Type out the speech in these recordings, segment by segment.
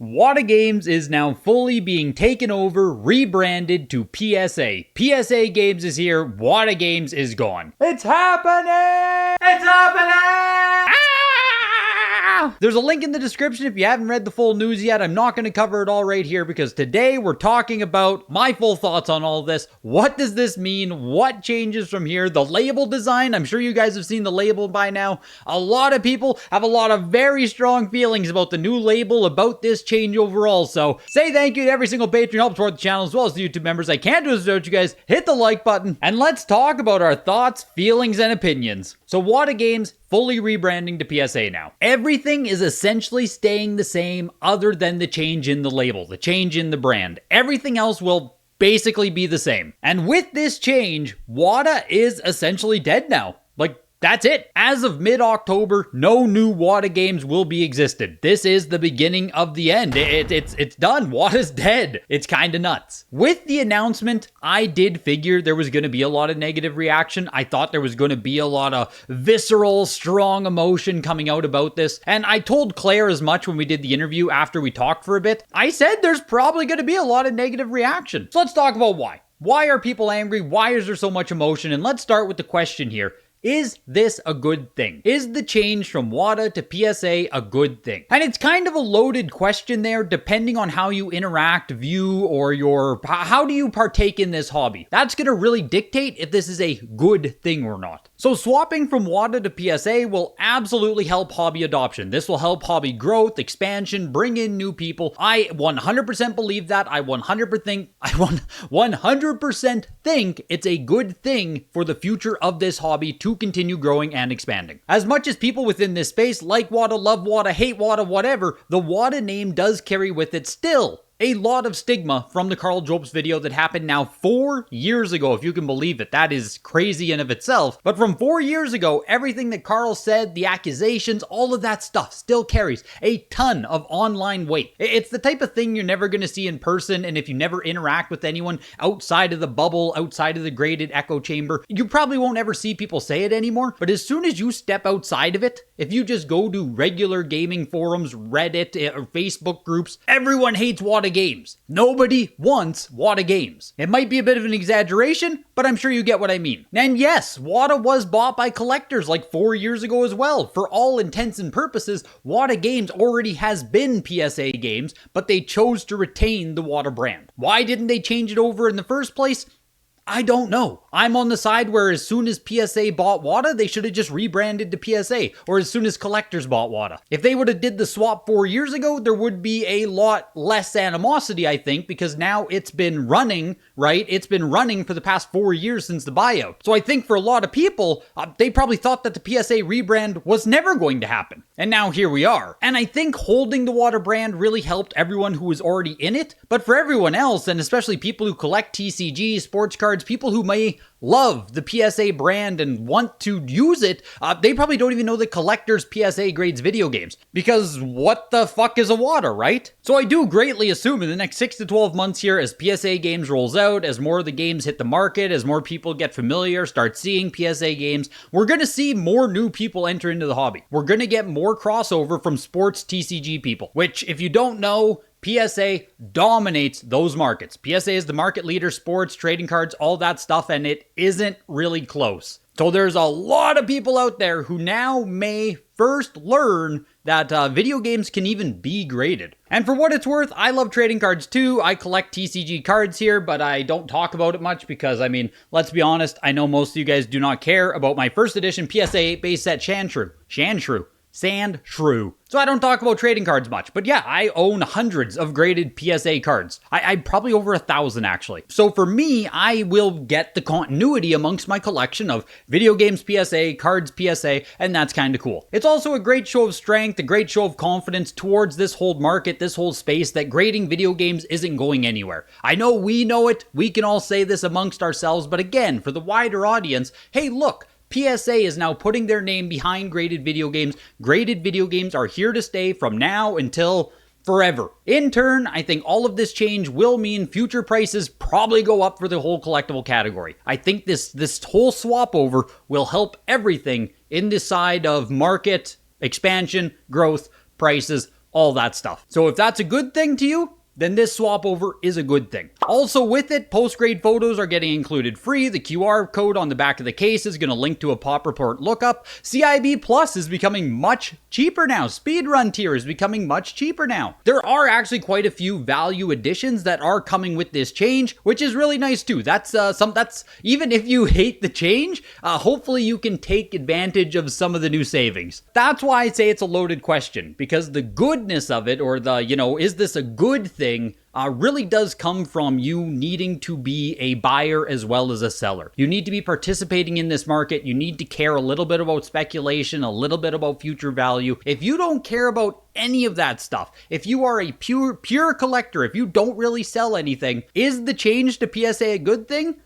WATA Games is now fully being taken over, rebranded to PSA. PSA Games is here, WATA Games is gone. It's happening! It's happening! There's a link in the description if you haven't read the full news yet. I'm not going to cover it all right here because today we're talking about my full thoughts on all this. What does this mean? What changes from here? The label design, I'm sure you guys have seen the label by now. A lot of people have a lot of very strong feelings about the new label, about this change overall. So say thank you to every single patron who helps support the channel as well as the YouTube members. I can't do this without you guys. Hit the like button and let's talk about our thoughts, feelings, and opinions. So WATA Games fully rebranding to PSA now. Everything is essentially staying the same other than the change in the label, the change in the brand. Everything else will basically be the same. And with this change, WATA is essentially dead now. That's it. As of mid-October, no new WATA games will be existed. This is the beginning of the end. It's done. WATA's dead. It's kind of nuts. With the announcement, I did figure there was going to be a lot of negative reaction. I thought there was going to be a lot of visceral, strong emotion coming out about this. And I told Claire as much when we did the interview after we talked for a bit. I said there's probably going to be a lot of negative reaction. So let's talk about why. Why are people angry? Why is there so much emotion? And let's start with the question here. Is this a good thing? Is the change from WATA to PSA a good thing? And it's kind of a loaded question there, depending on how you interact, view, or how do you partake in this hobby? That's going to really dictate if this is a good thing or not. So swapping from WATA to PSA will absolutely help hobby adoption. This will help hobby growth, expansion, bring in new people. I 100% believe that. I 100% think it's a good thing for the future of this hobby to continue growing and expanding. As much as people within this space like WATA, love WATA, hate WATA, whatever, the WATA name does carry with it still a lot of stigma from the Carl Jobst video that happened now 4 years ago, if you can believe it. That is crazy in of itself. But from 4 years ago, everything that Carl said, the accusations, all of that stuff still carries a ton of online weight. It's the type of thing you're never going to see in person, and if you never interact with anyone outside of the bubble, outside of the graded echo chamber, you probably won't ever see people say it anymore. But as soon as you step outside of it, if you just go to regular gaming forums, Reddit, or Facebook groups, everyone hates WATA Games. Nobody wants WATA Games. It might be a bit of an exaggeration, but I'm sure you get what I mean. And yes, WATA was bought by collectors like 4 years ago as well. For all intents and purposes, WATA Games already has been PSA Games, but they chose to retain the WATA brand. Why didn't they change it over in the first place? I don't know. I'm on the side where as soon as PSA bought WATA, they should have just rebranded to PSA, or as soon as collectors bought WATA. If they would have did the swap 4 years ago, there would be a lot less animosity, I think, because now it's been running, right? It's been running for the past 4 years since the buyout. So I think for a lot of people, they probably thought that the PSA rebrand was never going to happen. And now here we are. And I think holding the WATA brand really helped everyone who was already in it, but for everyone else, and especially people who collect TCG, sports cards, people who may love the PSA brand and want to use it, they probably don't even know that collectors PSA grades video games. Because what the fuck is a WATA, right? So I do greatly assume in the next 6 to 12 months here, as PSA Games rolls out, as more of the games hit the market, as more people get familiar, start seeing PSA games, we're going to see more new people enter into the hobby. We're going to get more crossover from sports TCG people, which if you don't know, PSA dominates those markets. PSA is the market leader, sports, trading cards, all that stuff, and it isn't really close. So there's a lot of people out there who now may first learn that video games can even be graded. And for what it's worth, I love trading cards too. I collect TCG cards here, but I don't talk about it much because, I mean, let's be honest, I know most of you guys do not care about my first edition PSA 8 base set Sandshrew. So I don't talk about trading cards much, but yeah, I own hundreds of graded PSA cards. I probably over 1,000 actually. So for me, I will get the continuity amongst my collection of video games PSA, cards PSA, and that's kind of cool. It's also a great show of strength, a great show of confidence towards this whole market, this whole space, that grading video games isn't going anywhere. I know we know it, we can all say this amongst ourselves, but again, for the wider audience, hey look, PSA is now putting their name behind graded video games. Graded video games are here to stay from now until forever. In turn, I think all of this change will mean future prices probably go up for the whole collectible category. I think this whole swap over will help everything in this side of market, expansion, growth, prices, all that stuff. So if that's a good thing to you, then this swap over is a good thing. Also with it, post-grade photos are getting included free. The QR code on the back of the case is going to link to a pop report lookup. CIB Plus is becoming much cheaper now. Speedrun tier is becoming much cheaper now. There are actually quite a few value additions that are coming with this change, which is really nice too. That's even if you hate the change, hopefully you can take advantage of some of the new savings. That's why I say it's a loaded question, because the goodness of it, or the, is this a good thing, really does come from you needing to be a buyer as well as a seller. You need to be participating in this market. You need to care a little bit about speculation, a little bit about future value. If you don't care about any of that stuff, if you are a pure collector, if you don't really sell anything, is the change to PSA a good thing?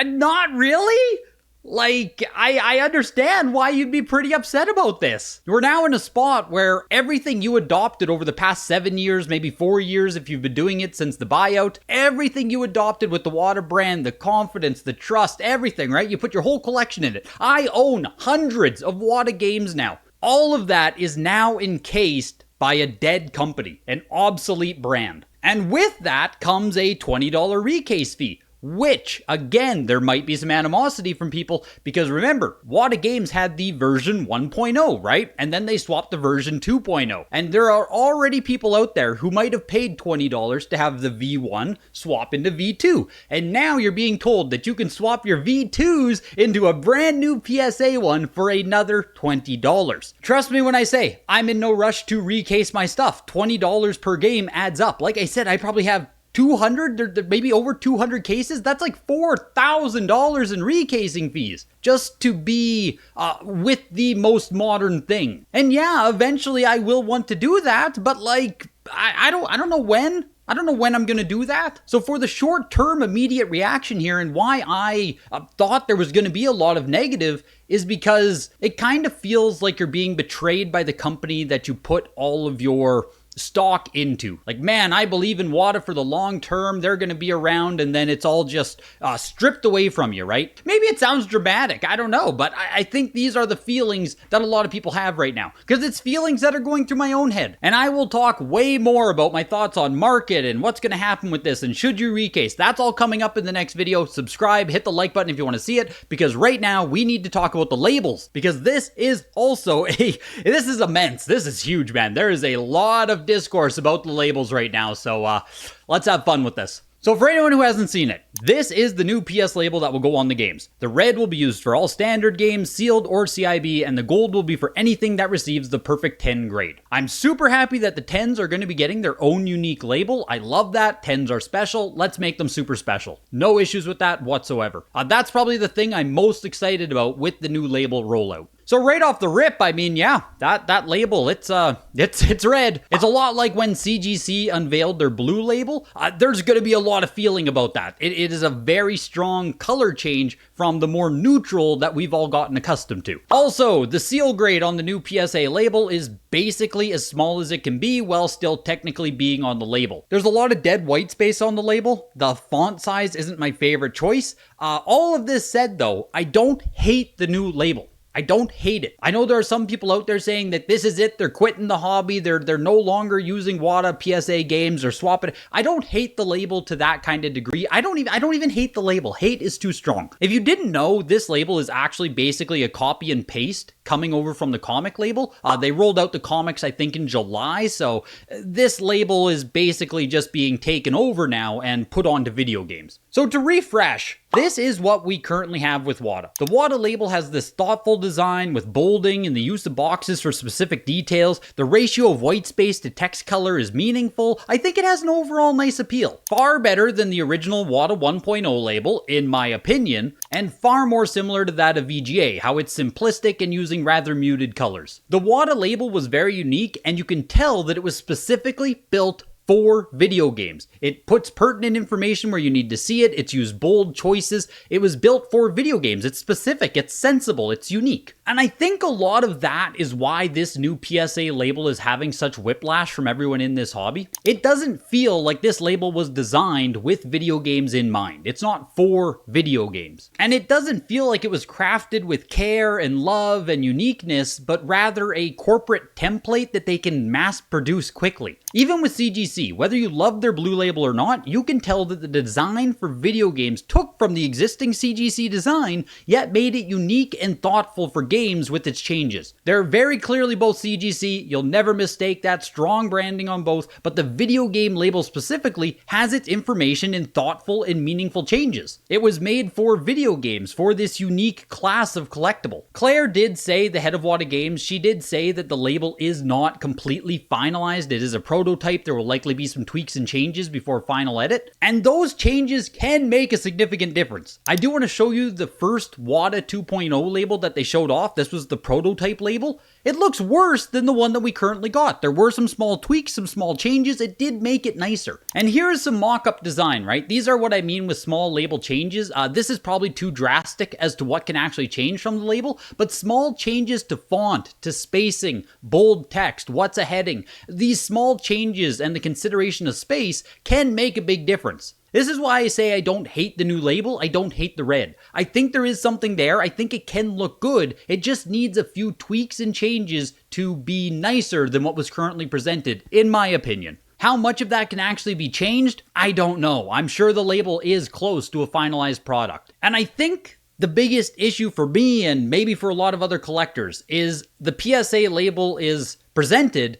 Not really. Like, I understand why you'd be pretty upset about this. We're now in a spot where everything you adopted over the past 7 years, maybe 4 years if you've been doing it since the buyout, everything you adopted with the WATA brand, the confidence, the trust, everything, right? You put your whole collection in it. I own hundreds of WATA games now. All of that is now encased by a dead company, an obsolete brand. And with that comes a $20 recase fee. Which, again, there might be some animosity from people, because remember, WATA Games had the version 1.0, right? And then they swapped to version 2.0. And there are already people out there who might have paid $20 to have the V1 swap into V2. And now you're being told that you can swap your V2s into a brand new PSA one for another $20. Trust me when I say, I'm in no rush to recase my stuff. $20 per game adds up. Like I said, I probably have 200, maybe over 200 cases. That's like $4,000 in recasing fees just to be with the most modern thing. And yeah, eventually I will want to do that, but like I don't know when. I don't know when I'm going to do that. So for the short-term immediate reaction here, and why I thought there was going to be a lot of negative, is because it kind of feels like you're being betrayed by the company that you put all of your stock into. Like, man, I believe in WATA for the long term. They're going to be around, and then it's all just stripped away from you, right? Maybe it sounds dramatic. I don't know. But I think these are the feelings that a lot of people have right now, because it's feelings that are going through my own head. And I will talk way more about my thoughts on market and what's going to happen with this and should you recase. That's all coming up in the next video. Subscribe, hit the like button if you want to see it, because right now we need to talk about the labels, because this is also this is immense. This is huge, man. There is a lot of discourse about the labels right now, so let's have fun with this. So for anyone who hasn't seen it, this is the new PS label that will go on the games. The red will be used for all standard games, sealed or CIB, and the gold will be for anything that receives the perfect 10 grade. I'm super happy that the 10s are going to be getting their own unique label. I love that. 10s are special. Let's make them super special. No issues with that whatsoever. That's probably the thing I'm most excited about with the new label rollout. So right off the rip, I mean, yeah, that label, it's red. It's a lot like when CGC unveiled their blue label. There's going to be a lot of feeling about that. It is a very strong color change from the more neutral that we've all gotten accustomed to. Also, the seal grade on the new PSA label is basically as small as it can be while still technically being on the label. There's a lot of dead white space on the label. The font size isn't my favorite choice. All of this said, though, I don't hate the new label. I don't hate it. I know there are some people out there saying that this is it. They're quitting the hobby. They're no longer using WATA PSA games or swapping. I don't hate the label to that kind of degree. I don't even hate the label. Hate is too strong. If you didn't know, this label is actually basically a copy and paste coming over from the comic label. They rolled out the comics, I think, in July. So this label is basically just being taken over now and put onto video games. So to refresh, this is what we currently have with WATA. The WATA label has this thoughtful design with bolding and the use of boxes for specific details. The ratio of white space to text color is meaningful. I think it has an overall nice appeal. Far better than the original WATA 1.0 label, in my opinion, and far more similar to that of VGA, how it's simplistic and using rather muted colors. The WATA label was very unique, and you can tell that it was specifically built for video games. It puts pertinent information where you need to see it. It's used bold choices. It was built for video games. It's specific. It's sensible. It's unique. And I think a lot of that is why this new PSA label is having such whiplash from everyone in this hobby. It doesn't feel like this label was designed with video games in mind. It's not for video games. And it doesn't feel like it was crafted with care and love and uniqueness, but rather a corporate template that they can mass produce quickly. Even with CGC, whether you love their blue label or not, you can tell that the design for video games took from the existing CGC design, yet made it unique and thoughtful for games with its changes. They're very clearly both CGC, you'll never mistake that, strong branding on both, but the video game label specifically has its information in thoughtful and meaningful changes. It was made for video games, for this unique class of collectible. Claire did say, the head of WATA Games, she did say that the label is not completely finalized. It is a prototype. There will likely be some tweaks and changes before final edit, and those changes can make a significant difference. I do want to show you the first WATA 2.0 label that they showed off. This was the prototype label. It looks worse than the one that we currently got. There were some small tweaks, some small changes. It did make it nicer. And here is some mock-up design, right? These are what I mean with small label changes. This is probably too drastic as to what can actually change from the label, but small changes to font, to spacing, bold text, what's a heading, these small changes and the consideration of space can make a big difference. This is why I say I don't hate the new label, I don't hate the red. I think there is something there, I think it can look good, it just needs a few tweaks and changes to be nicer than what was currently presented, in my opinion. How much of that can actually be changed? I don't know. I'm sure the label is close to a finalized product. And I think the biggest issue for me, and maybe for a lot of other collectors, is the PSA label is presented,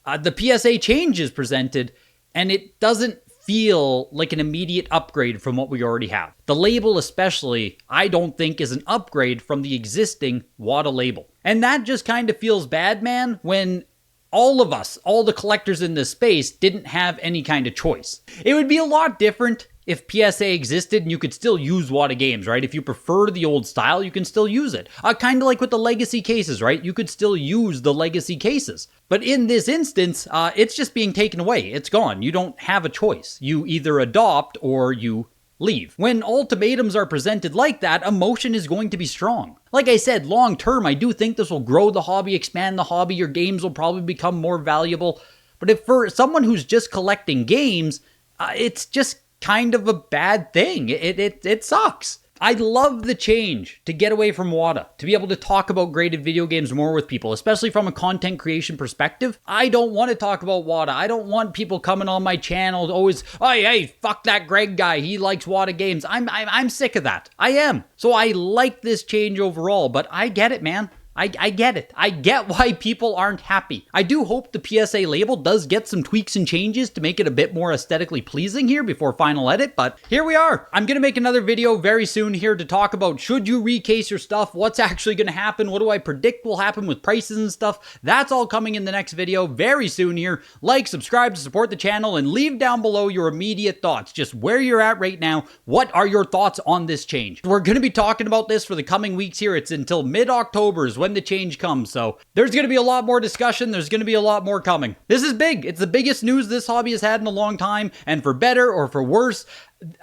the PSA change is presented, and it doesn't feel like an immediate upgrade from what we already have. The label especially, I don't think is an upgrade from the existing WATA label. And that just kind of feels bad, man, when all of us, all the collectors in this space, didn't have any kind of choice. It would be a lot different if PSA existed and you could still use WATA Games, right? If you prefer the old style, you can still use it. Kind of like with the legacy cases, right? You could still use the legacy cases. But in this instance, it's just being taken away. It's gone. You don't have a choice. You either adopt or you leave. When ultimatums are presented like that, emotion is going to be strong. Like I said, long term, I do think this will grow the hobby, expand the hobby. Your games will probably become more valuable. But if for someone who's just collecting games, it's just kind of a bad thing. It sucks. I love the change to get away from WATA, to be able to talk about graded video games more with people, especially from a content creation perspective. I don't want to talk about WATA. I don't want people coming on my channel always, hey, fuck that Greg guy. He likes WATA Games. I'm sick of that. I am. So I like this change overall, but I get it, man. I get it. I get why people aren't happy. I do hope the PSA label does get some tweaks and changes to make it a bit more aesthetically pleasing here before final edit, but here we are. I'm going to make another video very soon here to talk about should you recase your stuff, what's actually going to happen, what do I predict will happen with prices and stuff. That's all coming in the next video very soon here. Like, subscribe to support the channel, and leave down below your immediate thoughts, just where you're at right now. What are your thoughts on this change? We're going to be talking about this for the coming weeks here. It's until mid-October is when the change comes, so there's going to be a lot more discussion. There's going to be a lot more coming. This is big. It's the biggest news this hobby has had in a long time, and for better or for worse,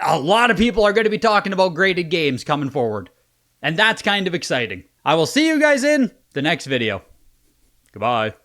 a lot of people are going to be talking about graded games coming forward, and that's kind of exciting. I will see you guys in the next video. Goodbye.